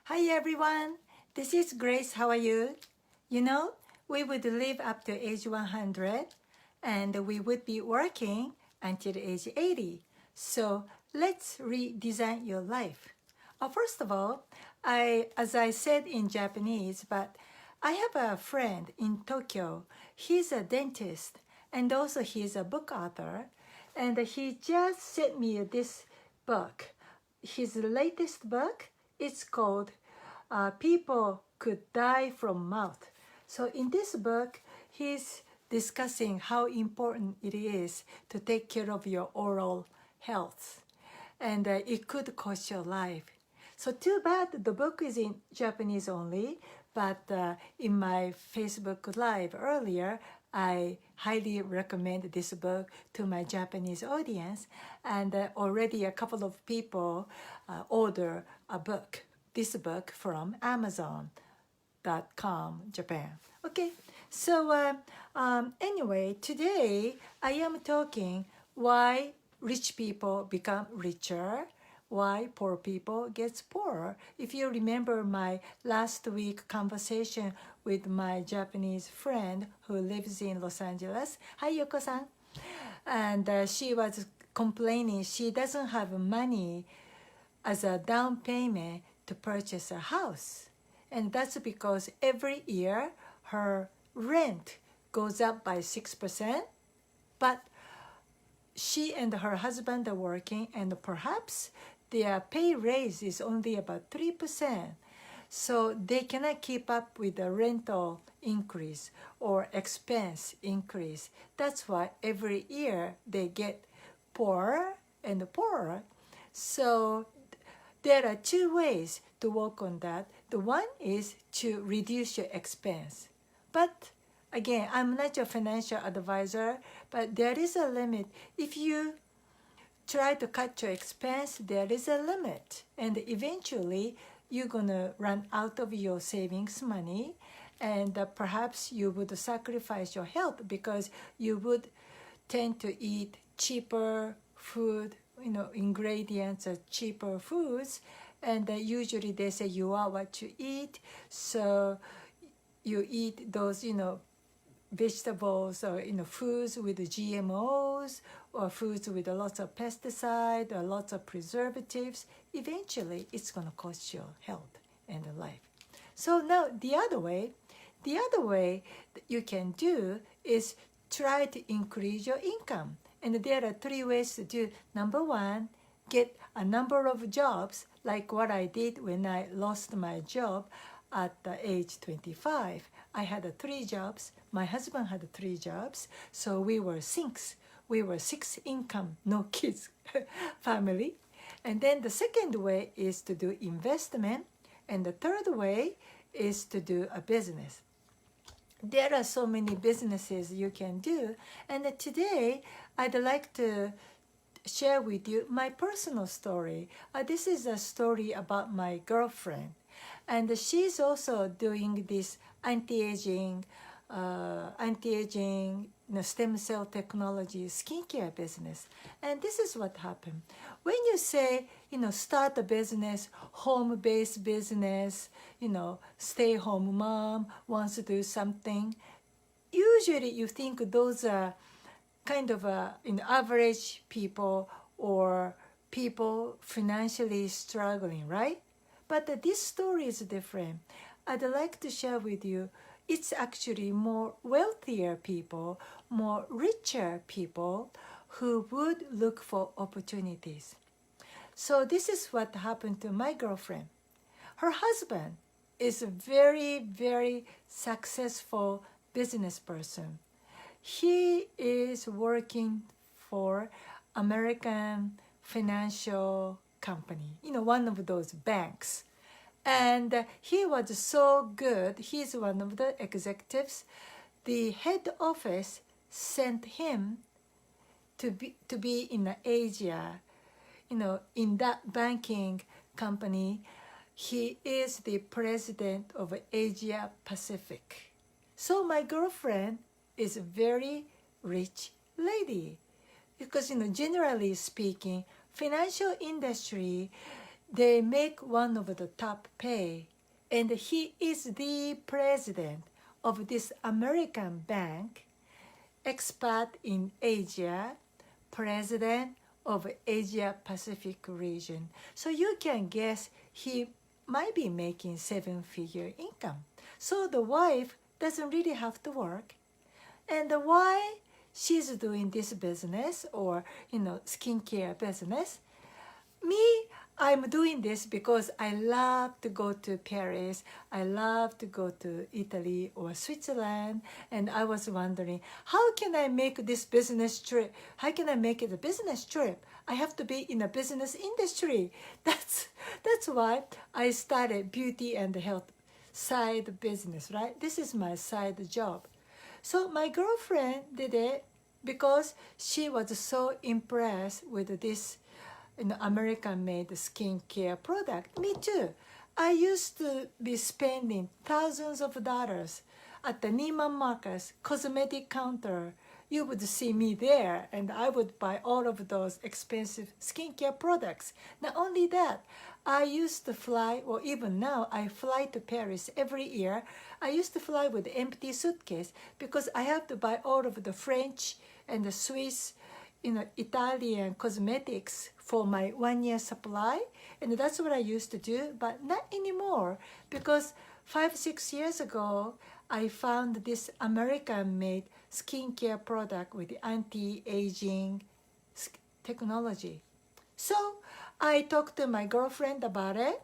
Hi everyone, this is Grace. How are you? You know, we would live up to age 100 and we would be working until age 80. So let's redesign your life. First of all, as I said in Japanese, but I have a friend in Tokyo. He's a dentist and also he's a book author. And he just sent me this book. His latest book, it's called People Could Die from Mouth. So in this book, he's discussing how important it is to take care of your oral health. And it could cost your life. So too bad the book is in Japanese only, but in my Facebook Live earlier, I highly recommend this book to my Japanese audience, and already a couple of people order this book from Amazon.com Japan. Okay, so anyway, today I am talking why rich people become richer, why poor people gets poorer. If you remember my last week conversation with my Japanese friend who lives in Los Angeles, hi Yoko-san, and she was complaining she doesn't have money as a down payment to purchase a house. And that's because every year her rent goes up by 6%, but she and her husband are working and perhaps their pay raise is only about 3%. So they cannot keep up with the rental increase or expense increase. That's why every year they get poorer and poorer. So there are two ways to work on that. The one is to reduce your expense. But again, I'm not your financial advisor, but there is a limit. If you try to cut your expense, there is a limit. And eventually, you're going to run out of your savings money. And perhaps you would sacrifice your health because you would tend to eat cheaper food, ingredients are cheaper foods. And usually they say you are what you eat. So you eat those, vegetables or foods with GMOs or foods with lots of pesticide or lots of preservatives. Eventually, it's going to cost your health and life. So now the other way that you can do is try to increase your income. And there are three ways to do. Number one, get a number of jobs like what I did when I lost my job at the age 25. I had 3 jobs. My husband had 3 jobs. So we were six. We were 6 income, no kids family. And then the second way is to do investment. And the third way is to do a business. There are so many businesses you can do. And today I'd like to share with you my personal story. This is a story about my girlfriend. And she's also doing this anti-aging stem cell technology skincare business. And this is what happened. When you say, start a business, home-based business, stay-home mom wants to do something, usually you think those are kind of average people or people financially struggling, right? But this story is different. I'd like to share with you, it's actually more wealthier people, more richer people who would look for opportunities. So this is what happened to my girlfriend. Her husband is a very, very successful business person. He is working for American financial company, one of those banks. And he was so good. He's one of the executives. The head office sent him to be in Asia, in that banking company. He is the president of Asia Pacific. So my girlfriend is a very rich lady because, generally speaking, financial industry they make one of the top pay, and he is the president of this American bank, expat in Asia, president of Asia Pacific region. So you can guess he might be making seven-figure income. So the wife doesn't really have to work. And why she's doing this business or skincare business? Me, I'm doing this because I love to go to Paris. I love to go to Italy or Switzerland. And I was wondering, how can I make this business trip? How can I make it a business trip? I have to be in a business industry. That's why I started beauty and health side business, right? This is my side job. So my girlfriend did it because she was so impressed with this American-made skincare product. Me too. I used to be spending thousands of dollars at the Neiman Marcus cosmetic counter. You would see me there, and I would buy all of those expensive skincare products. Not only that, I used to fly, or even now, I fly to Paris every year. I used to fly with an empty suitcase because I have to buy all of the French and the Swiss, Italian cosmetics for my 1 year supply. And that's what I used to do, but not anymore because 5-6 years ago, I found this American-made skincare product with anti-aging technology. So I talked to my girlfriend about it,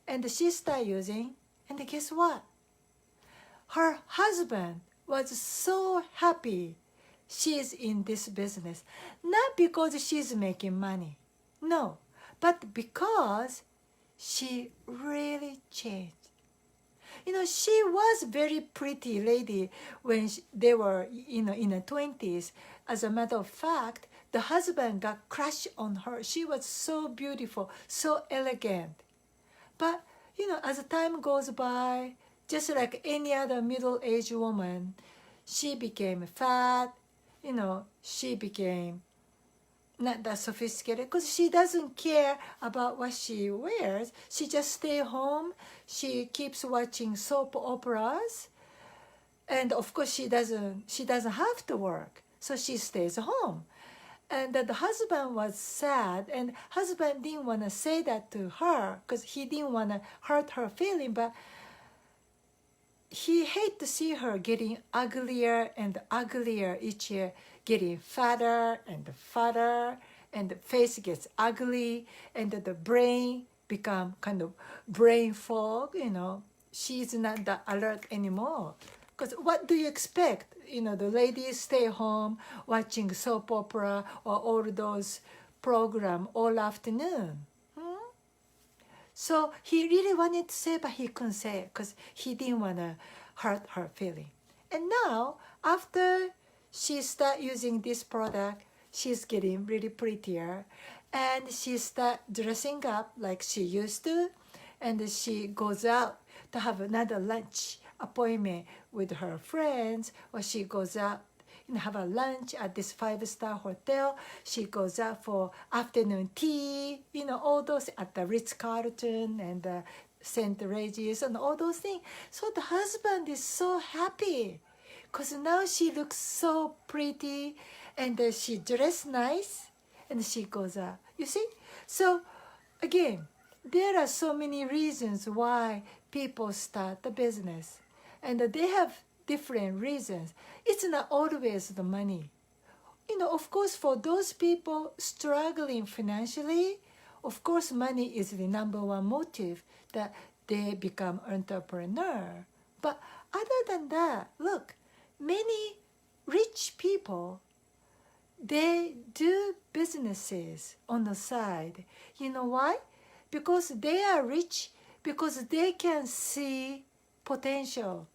and she started using, and guess what? Her husband was so happy she's in this business. Not because she's making money, no, but because she really changed. She was very pretty lady when they were, in the 20s. As a matter of fact, the husband got crushed on her. She was so beautiful, so elegant. But, as time goes by, just like any other middle-aged woman, she became fat. She became not that sophisticated because she doesn't care about what she wears. She just stay home. She keeps watching soap operas, and of course she doesn't have to work, so she stays home. And the husband was sad, and husband didn't want to say that to her because he didn't want to hurt her feeling, but he hated to see her getting uglier and uglier each year, getting fatter and fatter, and the face gets ugly, and the brain become kind of brain fog. She's not that alert anymore. Because what do you expect? The ladies stay home watching soap opera or all those programs all afternoon. So he really wanted to say, but he couldn't say it because he didn't want to hurt her feeling. And now, after she started using this product, she's getting really prettier. And she started dressing up like she used to. And she goes out to have another lunch appointment with her friends, or she goes out have a lunch at this 5-star hotel. She goes out for afternoon tea, all those at the Ritz-Carlton and St. Regis and all those things. So the husband is so happy because now she looks so pretty and she dressed nice and she goes out. You see? So again, there are so many reasons why people start the business, and they have different reasons. It's not always the money. Of course, for those people struggling financially, of course, money is the number one motive that they become entrepreneur. But other than that, look, many rich people, they do businesses on the side. You know why? Because they are rich, because they can see potential.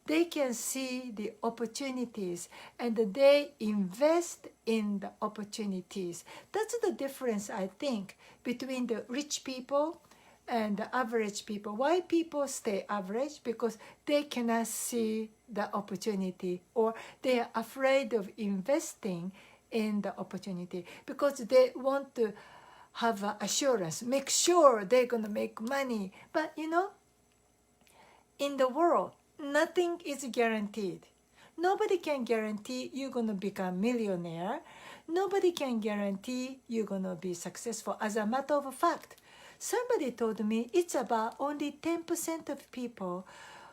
They can see the opportunities and they invest in the opportunities. That's the difference, I think, between the rich people and the average people. Why people stay average? Because they cannot see the opportunity, or they are afraid of investing in the opportunity because they want to have assurance, make sure they're going to make money. But in the world, nothing is guaranteed. Nobody can guarantee you're going to become millionaire. Nobody can guarantee you're going to be successful. As a matter of fact, somebody told me it's about only 10% of people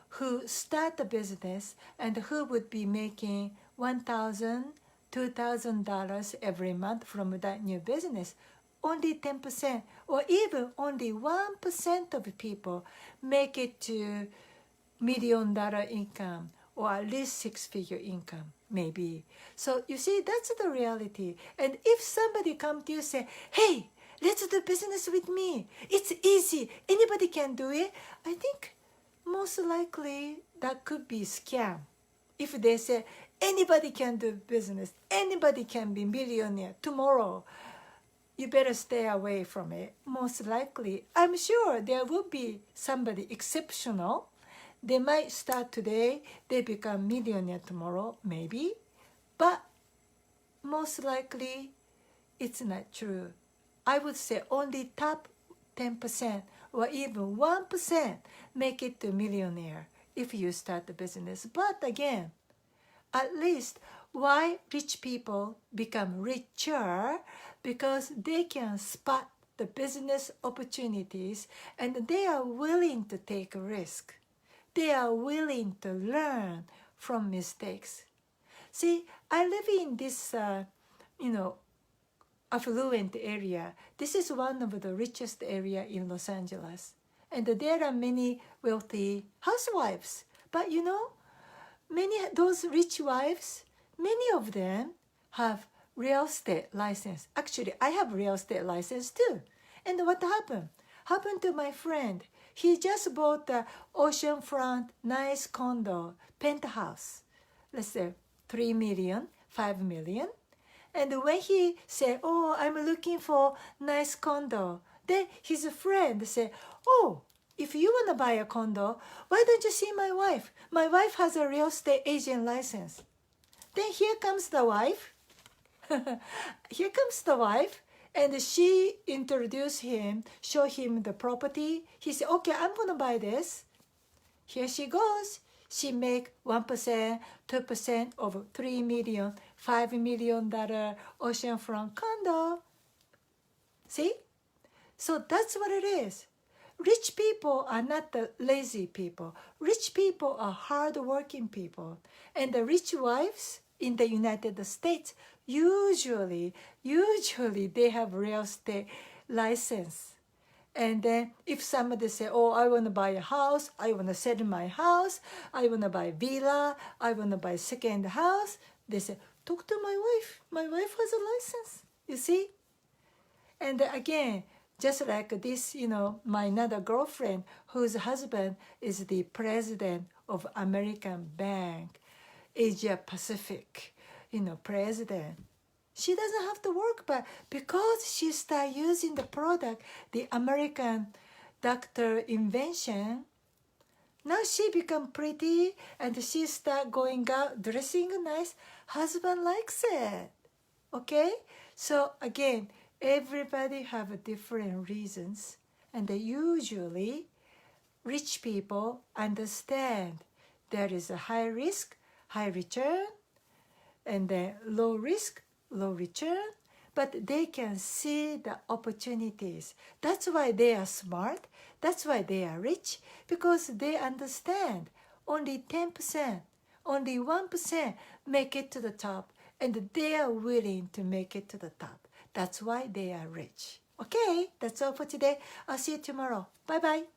who start a business and who would be making $1,000, $2,000 every month from that new business. Only 10% or even only 1% of people make it to $1,000,000 income or at least six-figure income, maybe. So you see, that's the reality. And if somebody come to you and say, hey, let's do business with me, it's easy, anybody can do it, I think most likely that could be scam. If they say anybody can do business, anybody can be millionaire tomorrow, you better stay away from it. Most likely, I'm sure there will be somebody exceptional. They might start today, they become millionaire tomorrow, maybe. But most likely, it's not true. I would say only top 10% or even 1% make it to millionaire if you start the business. But again, at least why rich people become richer? Because they can spot the business opportunities and they are willing to take a risk. They are willing to learn from mistakes. See, I live in this, affluent area. This is one of the richest area in Los Angeles. And there are many wealthy housewives. But many those rich wives, many of them have real estate license. Actually, I have real estate license too. And what happened? Happened to my friend. He just bought the oceanfront nice condo, penthouse. Let's say 3 million, 5 million. And when he said, oh, I'm looking for nice condo, then his friend said, oh, if you want to buy a condo, why don't you see my wife? My wife has a real estate agent license. Then here comes the wife. Here comes the wife. And she introduced him, show him the property. He said, okay, I'm going to buy this. Here she goes. She make 1%, 2% of 3 million, $5 million oceanfront condo. See? So that's what it is. Rich people are not the lazy people. Rich people are hardworking people. And the rich wives in the United States, usually they have real estate license. And then if somebody say, oh, I want to buy a house, I want to sell my house, I want to buy a villa, I want to buy a second house, they say, talk to my wife. My wife has a license, you see? And again, just like this, my another girlfriend whose husband is the president of American Bank, Asia Pacific, president. She doesn't have to work, but because she started using the product, the American doctor invention, now she become pretty and she start going out, dressing nice. Husband likes it. Okay? So again, everybody have different reasons. And usually, rich people understand there is a high risk, high return, and then low risk, low return, but they can see the opportunities. That's why they are smart. That's why they are rich, because they understand only 10%, only 1% make it to the top, and they are willing to make it to the top. That's why they are rich. Okay, that's all for today. I'll see you tomorrow. Bye-bye.